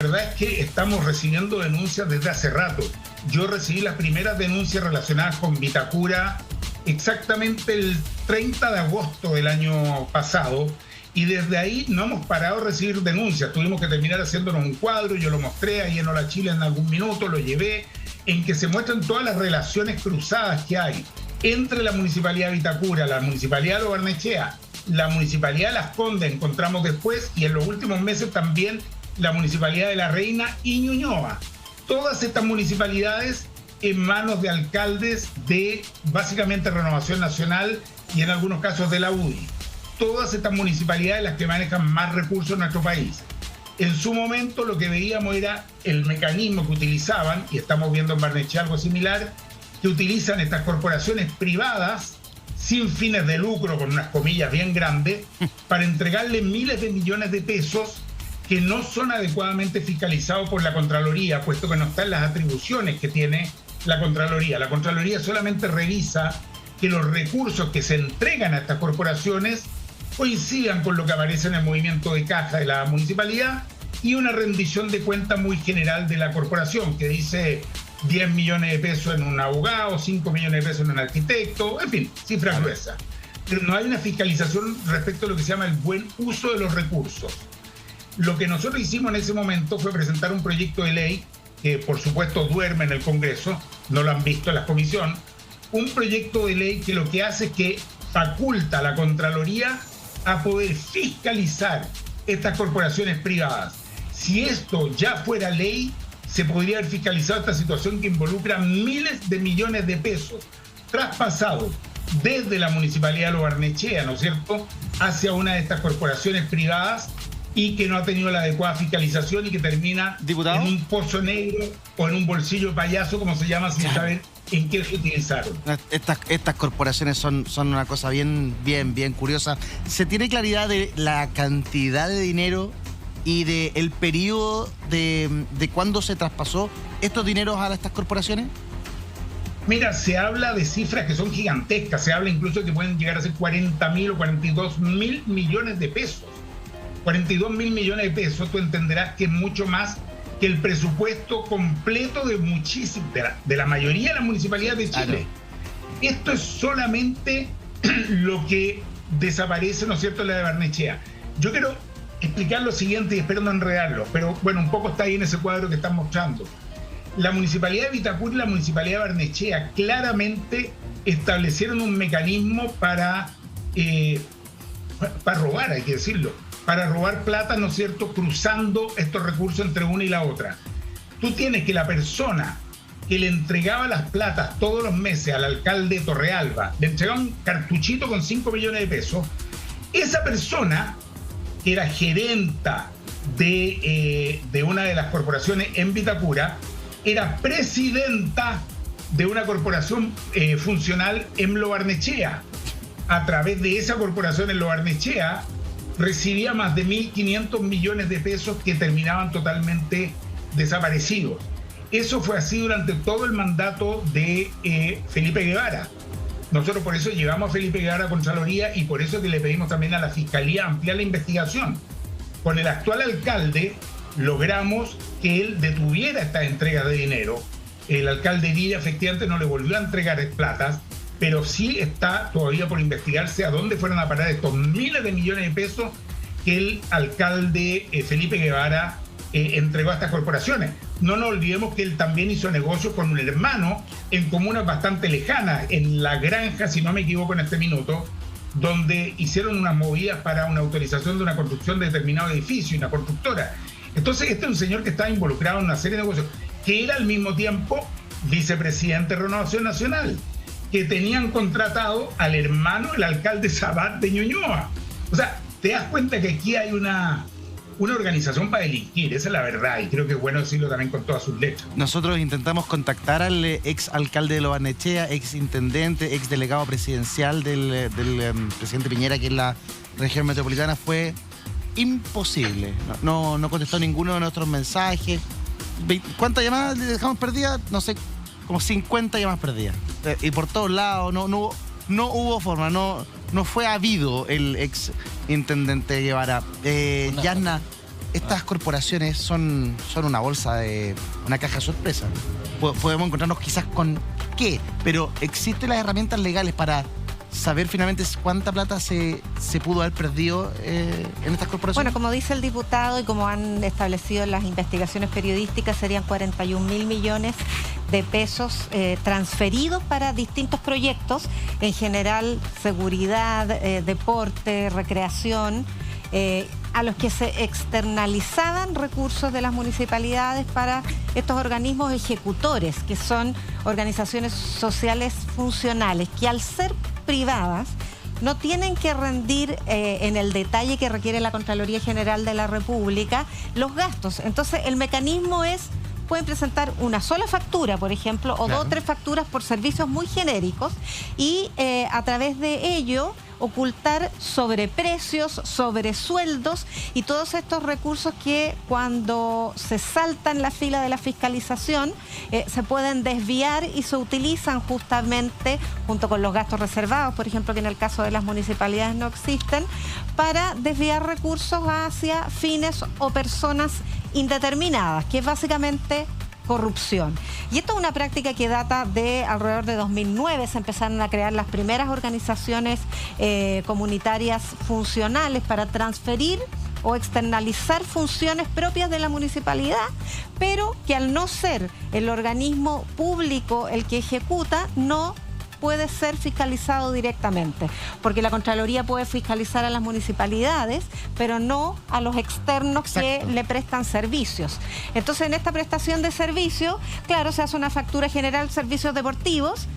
verdad es que estamos recibiendo denuncias desde hace rato. Yo recibí las primeras denuncias relacionadas con Vitacura exactamente el 30 de agosto del año pasado, y desde ahí no hemos parado de recibir denuncias. Tuvimos que terminar haciéndonos un cuadro, yo lo mostré ahí en Hola Chile en algún minuto, lo llevé, en que se muestran todas las relaciones cruzadas que hay entre la Municipalidad de Vitacura, la Municipalidad de Lo Barnechea, la Municipalidad de Las Condes, encontramos después, y en los últimos meses también la Municipalidad de La Reina y Ñuñoa. Todas estas municipalidades en manos de alcaldes de básicamente Renovación Nacional y en algunos casos de la UDI. Todas estas municipalidades las que manejan más recursos en nuestro país. En su momento lo que veíamos era el mecanismo que utilizaban, y estamos viendo en Barnechea algo similar, que utilizan estas corporaciones privadas sin fines de lucro, con unas comillas bien grandes, para entregarle miles de millones de pesos que no son adecuadamente fiscalizados por la Contraloría, puesto que no están las atribuciones que tiene la Contraloría. La Contraloría solamente revisa que los recursos que se entregan a estas corporaciones coincidan con lo que aparece en el movimiento de caja de la municipalidad, y una rendición de cuenta muy general de la corporación, que dice 10 millones de pesos en un abogado, 5 millones de pesos en un arquitecto, en fin, cifras gruesas. Pero no hay una fiscalización respecto a lo que se llama el buen uso de los recursos. Lo que nosotros hicimos en ese momento fue presentar un proyecto de ley, que por supuesto duerme en el Congreso, no lo han visto en la comisión, un proyecto de ley que lo que hace es que faculta a la Contraloría a poder fiscalizar estas corporaciones privadas. Si esto ya fuera ley, se podría haber fiscalizado esta situación que involucra miles de millones de pesos traspasados desde la Municipalidad de Lo Barnechea, ¿no es cierto?, hacia una de estas corporaciones privadas, y que no ha tenido la adecuada fiscalización y que termina en un pozo negro o en un bolsillo payaso, como se llama, sin saber en qué se utilizaron. Estas corporaciones son una cosa bien curiosa. ¿Se tiene claridad de la cantidad de dinero y del periodo de cuándo se traspasó estos dineros a estas corporaciones? Mira, se habla de cifras que son gigantescas. Se habla incluso de que pueden llegar a ser 40.000 o 42.000 millones de pesos. 42.000 millones de pesos, tú entenderás que es mucho más que el presupuesto completo de la mayoría de las municipalidades de Chile. Esto es solamente lo que desaparece, ¿no es cierto?, en la de Barnechea. Yo quiero explicar lo siguiente y espero no enredarlo, pero bueno, un poco está ahí en ese cuadro que están mostrando. La Municipalidad de Vitacura y la Municipalidad de Barnechea claramente establecieron un mecanismo para robar, hay que decirlo, para robar plata, ¿no es cierto?, cruzando estos recursos entre una y la otra. Tú tienes que la persona que le entregaba las platas todos los meses al alcalde Torrealba, le entregaba un cartuchito con 5 millones de pesos, esa persona, que era gerenta de una de las corporaciones en Vitacura, era presidenta de una corporación funcional en Lo Barnechea. A través de esa corporación en Lo Barnechea, recibía más de 1.500 millones de pesos que terminaban totalmente desaparecidos. Eso fue así durante todo el mandato de Felipe Guevara. Nosotros por eso llevamos a Felipe Guevara a Contraloría, y por eso que le pedimos también a la Fiscalía ampliar la investigación. Con el actual alcalde logramos que él detuviera esta entrega de dinero. El alcalde Villa efectivamente no le volvió a entregar platas, pero sí está todavía por investigarse a dónde fueron a parar estos miles de millones de pesos que el alcalde Felipe Guevara entregó a estas corporaciones. No nos olvidemos que él también hizo negocios con un hermano en comunas bastante lejanas, en La Granja, si no me equivoco en este minuto, donde hicieron unas movidas para una autorización de una construcción de determinado edificio y una constructora. Entonces, este es un señor que estaba involucrado en una serie de negocios, que era al mismo tiempo vicepresidente de Renovación Nacional, que tenían contratado al hermano del alcalde Sabat de Ñuñoa. O sea, te das cuenta que aquí hay una organización para delinquir, esa es la verdad, y creo que es bueno decirlo también con todas sus letras. Nosotros intentamos contactar al ex alcalde de Lo Barnechea, ex intendente, ex delegado presidencial del presidente Piñera aquí en la región metropolitana. Fue imposible, no contestó ninguno de nuestros mensajes. ¿Cuántas llamadas le dejamos perdidas? No sé, como 50 llamadas perdidas. Y por todos lados, no hubo forma, no fue habido el ex intendente Guevara. Yasna, estas corporaciones son una bolsa de una caja sorpresa. Podemos encontrarnos quizás con qué, pero ¿existen las herramientas legales para saber finalmente cuánta plata se pudo haber perdido en estas corporaciones? Bueno, como dice el diputado y como han establecido las investigaciones periodísticas, serían 41.000 millones de pesos transferidos para distintos proyectos, en general seguridad, deporte, recreación, a los que se externalizaban recursos de las municipalidades para estos organismos ejecutores, que son organizaciones sociales funcionales, que al ser privadas no tienen que rendir en el detalle que requiere la Contraloría General de la República los gastos. Entonces el mecanismo pueden presentar una sola factura, por ejemplo, o claro, 2 o 3 facturas por servicios muy genéricos y a través de ello ocultar sobreprecios, sobresueldos y todos estos recursos que cuando se saltan la fila de la fiscalización se pueden desviar y se utilizan justamente junto con los gastos reservados, por ejemplo, que en el caso de las municipalidades no existen, para desviar recursos hacia fines o personas indeterminadas, que es básicamente corrupción. Y esto es una práctica que data de alrededor de 2009. Se empezaron a crear las primeras organizaciones comunitarias funcionales para transferir o externalizar funciones propias de la municipalidad, pero que al no ser el organismo público el que ejecuta, no puede ser fiscalizado directamente, porque la Contraloría puede fiscalizar a las municipalidades, pero no a los externos. Exacto. Que le prestan servicios. Entonces, en esta prestación de servicios, claro, se hace una factura general, servicios deportivos,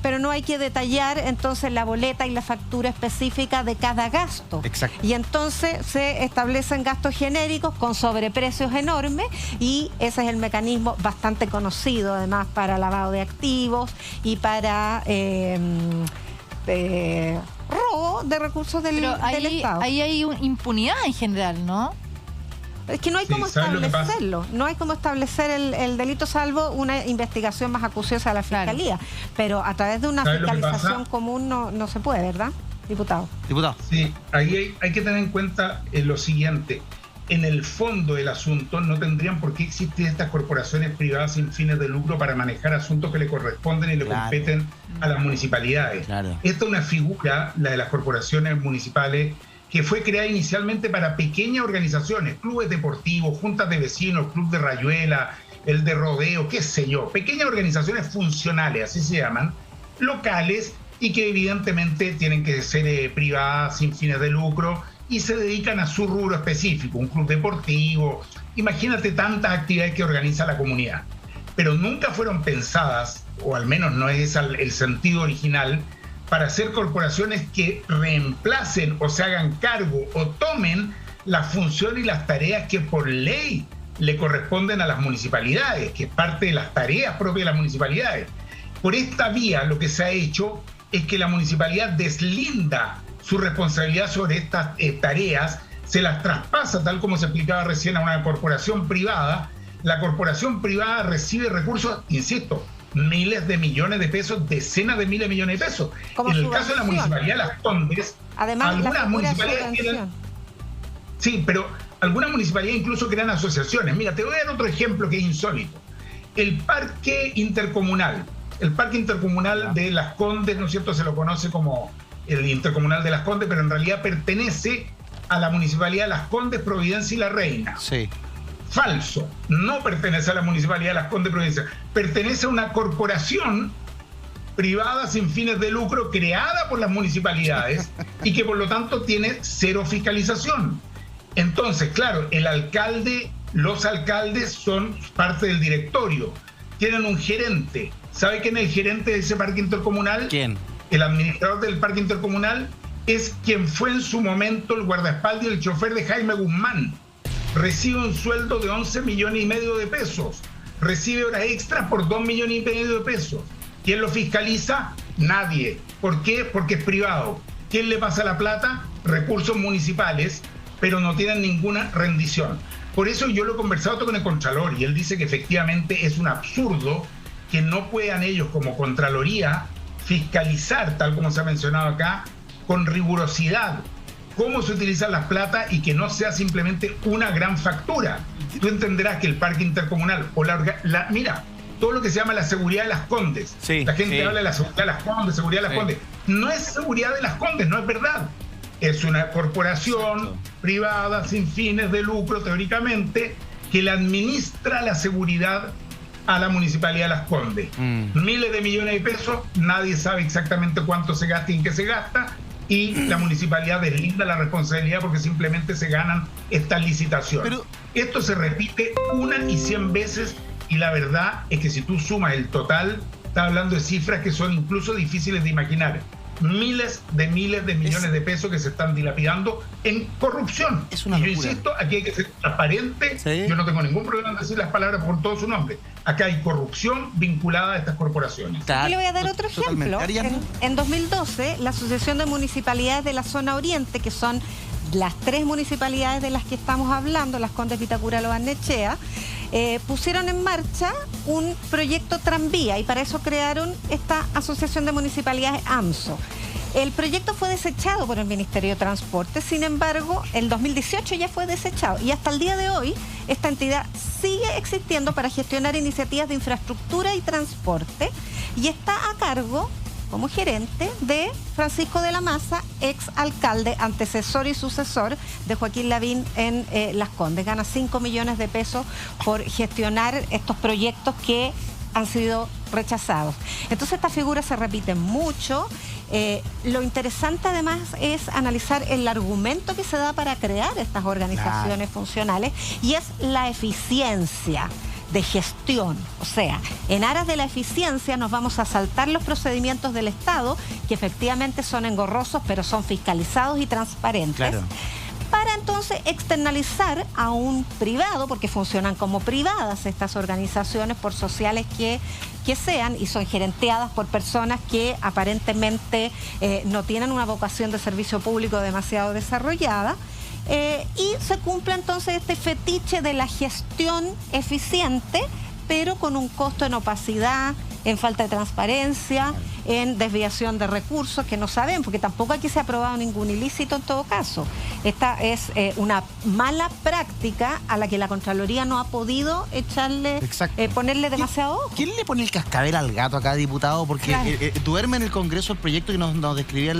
pero no hay que detallar entonces la boleta y la factura específica de cada gasto. Exacto. Y entonces se establecen gastos genéricos con sobreprecios enormes y ese es el mecanismo bastante conocido además para lavado de activos y para robo de recursos del Estado. Ahí hay impunidad en general, ¿no? Es que no hay cómo establecerlo, no hay cómo establecer el delito salvo una investigación más acuciosa de la Fiscalía, claro. Pero a través de una fiscalización común no se puede, ¿verdad, diputado? Sí, ahí hay que tener en cuenta lo siguiente. En el fondo del asunto no tendrían por qué existir estas corporaciones privadas sin fines de lucro para manejar asuntos que le corresponden y le competen a las municipalidades. Claro. Esta es una figura, la de las corporaciones municipales, que fue creada inicialmente para pequeñas organizaciones, clubes deportivos, juntas de vecinos, club de rayuela, el de rodeo, qué sé yo, pequeñas organizaciones funcionales, así se llaman, locales y que evidentemente tienen que ser privadas sin fines de lucro y se dedican a su rubro específico, un club deportivo. Imagínate tantas actividades que organiza la comunidad, pero nunca fueron pensadas, o al menos no es el sentido original, para ser corporaciones que reemplacen o se hagan cargo o tomen la función y las tareas que por ley le corresponden a las municipalidades, que es parte de las tareas propias de las municipalidades. Por esta vía lo que se ha hecho es que la municipalidad deslinda su responsabilidad sobre estas tareas, se las traspasa, tal como se explicaba recién, a una corporación privada. La corporación privada recibe recursos, insisto, miles de millones de pesos, decenas de miles de millones de pesos. En el caso de la municipalidad de Las Condes, además, algunas municipalidades tienen... Sí, pero algunas municipalidades incluso crean asociaciones. Mira, te voy a dar otro ejemplo que es insólito. El parque intercomunal. El parque intercomunal de Las Condes, ¿no es cierto? Se lo conoce como el intercomunal de Las Condes, pero en realidad pertenece a la municipalidad de Las Condes, Providencia y La Reina. Sí. Falso, no pertenece a la municipalidad de Las Condes, Providencia, pertenece a una corporación privada sin fines de lucro creada por las municipalidades y que por lo tanto tiene cero fiscalización. Entonces, claro, el alcalde, los alcaldes son parte del directorio, tienen un gerente. ¿Sabe quién es el gerente de ese parque intercomunal? ¿Quién? El administrador del parque intercomunal es quien fue en su momento el guardaespaldas y el chofer de Jaime Guzmán. Recibe un sueldo de 11 millones y medio de pesos, recibe horas extras por 2 millones y medio de pesos. ¿Quién lo fiscaliza? Nadie. ¿Por qué? Porque es privado. ¿Quién le pasa la plata? Recursos municipales, pero no tienen ninguna rendición. Por eso yo lo he conversado con el Contralor y él dice que efectivamente es un absurdo que no puedan ellos como Contraloría fiscalizar, tal como se ha mencionado acá, con rigurosidad cómo se utilizan las plata y que no sea simplemente una gran factura. Tú entenderás que el parque intercomunal o mira, todo lo que se llama la seguridad de Las Condes. Sí, la gente sí. habla de la seguridad de Las Condes, seguridad de Las Condes. No es seguridad de Las Condes, no es verdad. Es una corporación privada sin fines de lucro, teóricamente, que le administra la seguridad a la Municipalidad de Las Condes. Miles de millones de pesos, nadie sabe exactamente cuánto se gasta y en qué se gasta, y la municipalidad deslinda la responsabilidad porque simplemente se ganan estas licitaciones. Pero esto se repite una y 100 veces, y la verdad es que si tú sumas el total, estás hablando de cifras que son incluso difíciles de imaginar. Miles de millones de pesos que se están dilapidando en corrupción. Es una y yo locura. insisto, aquí hay que ser transparente. Sí. Yo no tengo ningún problema en decir las palabras por todo su nombre. Acá hay corrupción vinculada a estas corporaciones. Y le voy a dar otro ejemplo. En 2012, la Asociación de Municipalidades de la Zona Oriente, que son las 3 municipalidades de las que estamos hablando, Las Condes, Vitacura, Lo Barnechea, pusieron en marcha un proyecto tranvía, y para eso crearon esta Asociación de Municipalidades AMSO. El proyecto fue desechado por el Ministerio de Transporte, sin embargo, el 2018 ya fue desechado, y hasta el día de hoy esta entidad sigue existiendo para gestionar iniciativas de infraestructura y transporte, y está a cargo, como gerente, de Francisco de la Maza, ex alcalde, antecesor y sucesor de Joaquín Lavín en Las Condes. Gana 5 millones de pesos por gestionar estos proyectos que han sido rechazados. Entonces estas figuras se repiten mucho. Lo interesante además es analizar el argumento que se da para crear estas organizaciones funcionales, y es la eficiencia de gestión. O sea, en aras de la eficiencia nos vamos a saltar los procedimientos del Estado, que efectivamente son engorrosos, pero son fiscalizados y transparentes. Claro. Para entonces externalizar a un privado, porque funcionan como privadas estas organizaciones, por sociales que sean, y son gerenteadas por personas que aparentemente no tienen una vocación de servicio público demasiado desarrollada. Y se cumple entonces este fetiche de la gestión eficiente, pero con un costo en opacidad, en falta de transparencia, en desviación de recursos que no saben, porque tampoco aquí se ha aprobado ningún ilícito en todo caso. Esta es una mala práctica a la que la Contraloría no ha podido ponerle demasiado ojo. ¿Quién le pone el cascabel al gato acá, diputado? Porque Claro. duerme en el Congreso el proyecto que nos describía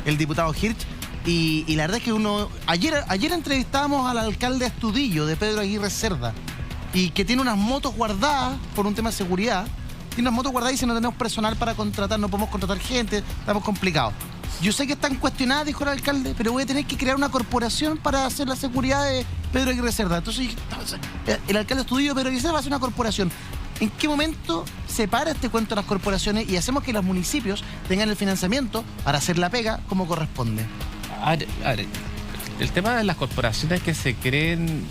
el diputado Hirsch. Y la verdad es que ayer entrevistábamos al alcalde Astudillo de Pedro Aguirre Cerda, y que tiene unas motos guardadas por un tema de seguridad. Tiene unas motos guardadas y dice: no tenemos personal para contratar, no podemos contratar gente, estamos complicados. Yo sé que están cuestionadas, dijo el alcalde, pero voy a tener que crear una corporación para hacer la seguridad de Pedro Aguirre Cerda. Entonces, el alcalde Astudillo de Pedro Aguirre Cerda va a hacer una corporación. ¿En qué momento se para este cuento de las corporaciones y hacemos que los municipios tengan el financiamiento para hacer la pega como corresponde? A ver, el tema de las corporaciones que se creen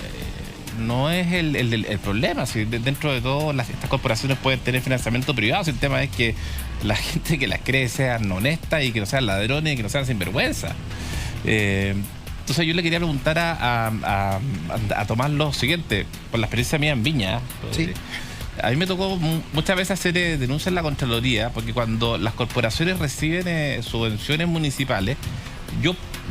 no es el problema. Si dentro de todo estas corporaciones pueden tener financiamiento privado, si el tema es que la gente que las cree sean honestas y que no sean ladrones y que no sean sinvergüenza. Entonces yo le quería preguntar a Tomás lo siguiente, por la experiencia mía en Viña. Sí. A mí me tocó muchas veces hacer denuncias en la Contraloría, porque cuando las corporaciones reciben subvenciones municipales,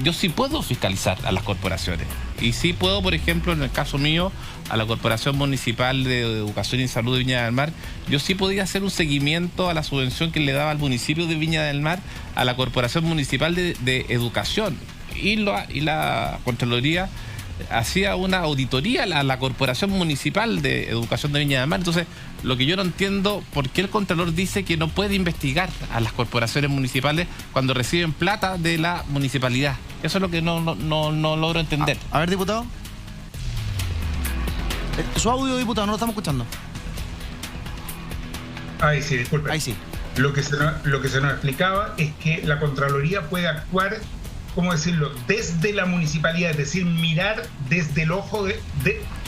yo sí puedo fiscalizar a las corporaciones. Y sí puedo, por ejemplo, en el caso mío, a la Corporación Municipal de Educación y Salud de Viña del Mar, yo sí podía hacer un seguimiento a la subvención que le daba al municipio de Viña del Mar a la Corporación Municipal de Educación. Y la Contraloría hacía una auditoría a la Corporación Municipal de Educación de Viña del Mar. Entonces, lo que yo no entiendo, ¿por qué el Contralor dice que no puede investigar a las corporaciones municipales cuando reciben plata de la municipalidad? Eso es lo que no logro entender. A ver, diputado. Su audio, diputado, no lo estamos escuchando. Ay, sí, disculpe. Ahí sí. Lo que se nos explicaba es que la Contraloría puede actuar, ¿cómo decirlo?, desde la municipalidad, es decir, mirar desde el ojo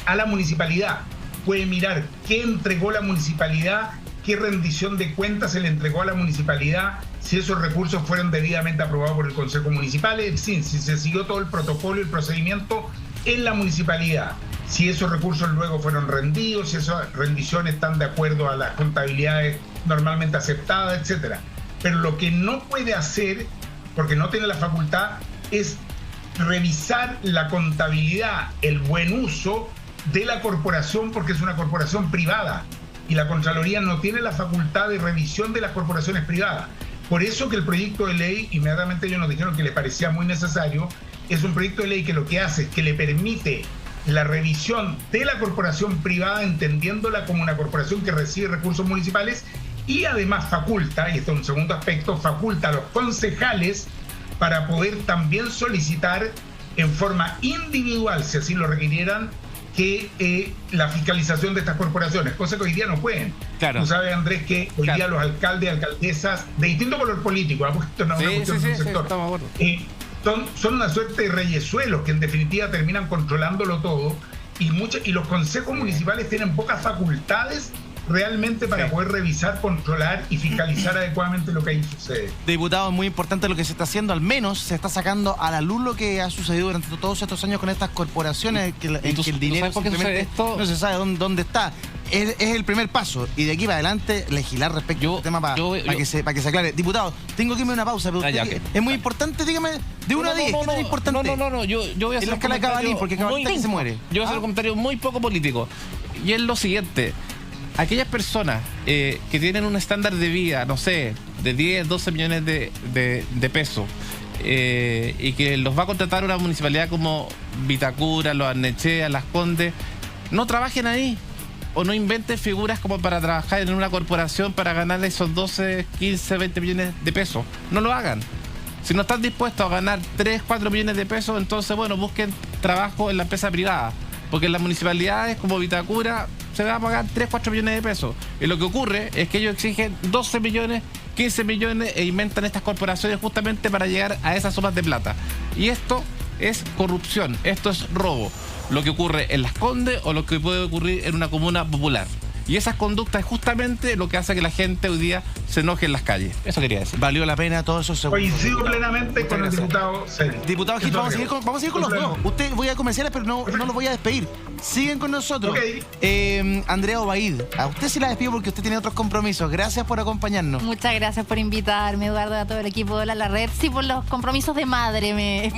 a la municipalidad. Puede mirar qué entregó la municipalidad, qué rendición de cuentas se le entregó a la municipalidad, si esos recursos fueron debidamente aprobados por el Consejo Municipal, es decir, si se siguió todo el protocolo y el procedimiento en la municipalidad, si esos recursos luego fueron rendidos, si esas rendiciones están de acuerdo a las contabilidades normalmente aceptadas, etcétera. Pero lo que no puede hacer, porque no tiene la facultad, es revisar la contabilidad, el buen uso de la corporación, porque es una corporación privada y la Contraloría no tiene la facultad de revisión de las corporaciones privadas. Por eso que el proyecto de ley, inmediatamente ellos nos dijeron que les parecía muy necesario, es un proyecto de ley que lo que hace es que le permite la revisión de la corporación privada, entendiéndola como una corporación que recibe recursos municipales, y además faculta, y este es un segundo aspecto, faculta a los concejales para poder también solicitar en forma individual, si así lo requirieran, que la fiscalización de estas corporaciones, cosa que hoy día no pueden. Claro. Tú sabes, Andrés, que hoy día los alcaldes y alcaldesas de distinto color político, porque esto no es una cuestión de un sector, estamos de acuerdo. son una suerte de reyesuelos que en definitiva terminan controlándolo todo, y los consejos municipales tienen pocas facultades realmente para poder revisar, controlar y fiscalizar adecuadamente lo que ahí sucede. Diputado, es muy importante lo que se está haciendo, al menos se está sacando a la luz lo que ha sucedido durante todos estos años con estas corporaciones, que el dinero simplemente no se sabe dónde está. Es el primer paso, y de aquí para adelante legislar respecto al tema para que se aclare. Diputado, tengo que irme a una pausa, pero es muy importante, dígame, de 1 a 10, ¿qué tan importante? No, yo voy a hacer en la escala de Cavalli, porque Cavalli se muere. Yo voy a hacer un comentario muy poco político, y es lo siguiente. Aquellas personas que tienen un estándar de vida, no sé, de 10, 12 millones de pesos, y que los va a contratar una municipalidad como Vitacura, Lo Barnechea, Las Condes, no trabajen ahí, o no inventen figuras como para trabajar en una corporación para ganar esos 12, 15, 20 millones de pesos. No lo hagan. Si no están dispuestos a ganar 3, 4 millones de pesos, entonces, bueno, busquen trabajo en la empresa privada. Porque en las municipalidades como Vitacura se va a pagar 3, 4 millones de pesos. Y lo que ocurre es que ellos exigen 12 millones, 15 millones e inventan estas corporaciones justamente para llegar a esas sumas de plata. Y esto es corrupción, esto es robo. Lo que ocurre en Las Condes o lo que puede ocurrir en una comuna popular. Y esas conductas es justamente lo que hace que la gente hoy día se enoje en las calles. Eso quería decir. Valió la pena todos esos segundos. Coincido plenamente con el diputado Celi. Diputado Gil, vamos a seguir con los dos. Usted voy a comerciales, pero no los voy a despedir. Siguen con nosotros. Andrea Obaid, a usted sí la despido porque usted tiene otros compromisos. Gracias por acompañarnos. Muchas gracias por invitarme, Eduardo, a todo el equipo de La Red. Sí, por los compromisos de madre.